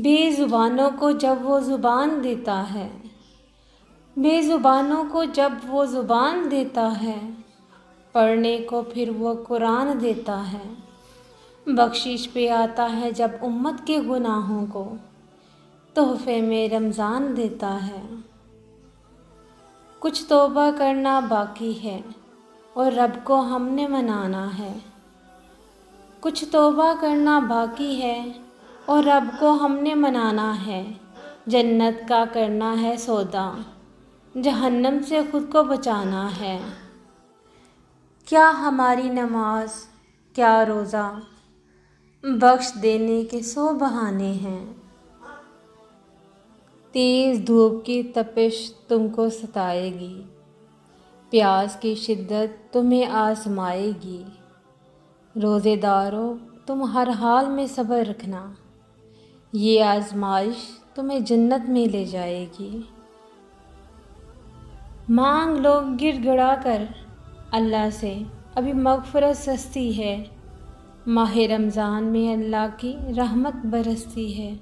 بے زبانوں کو جب وہ زبان دیتا ہے، بے زبانوں کو جب وہ زبان دیتا ہے، پڑھنے کو پھر وہ قرآن دیتا ہے۔ بخشش پہ آتا ہے جب امت کے گناہوں کو، تحفے میں رمضان دیتا ہے۔ کچھ توبہ کرنا باقی ہے اور رب کو ہم نے منانا ہے، کچھ توبہ کرنا باقی ہے اور رب کو ہم نے منانا ہے۔ جنت کا کرنا ہے سودا، جہنم سے خود کو بچانا ہے۔ کیا ہماری نماز، کیا روزہ، بخش دینے کے 100 بہانے ہیں۔ تیز دھوپ کی تپش تم کو ستائے گی، پیاس کی شدت تمہیں آزمائے گی۔ روزے دارو تم ہر حال میں صبر رکھنا، یہ آزمائش تمہیں جنت میں لے جائے گی۔ مانگ لو گڑ گڑا کر اللہ سے، ابھی مغفرت سستی ہے۔ ماہ رمضان میں اللہ کی رحمت برستی ہے۔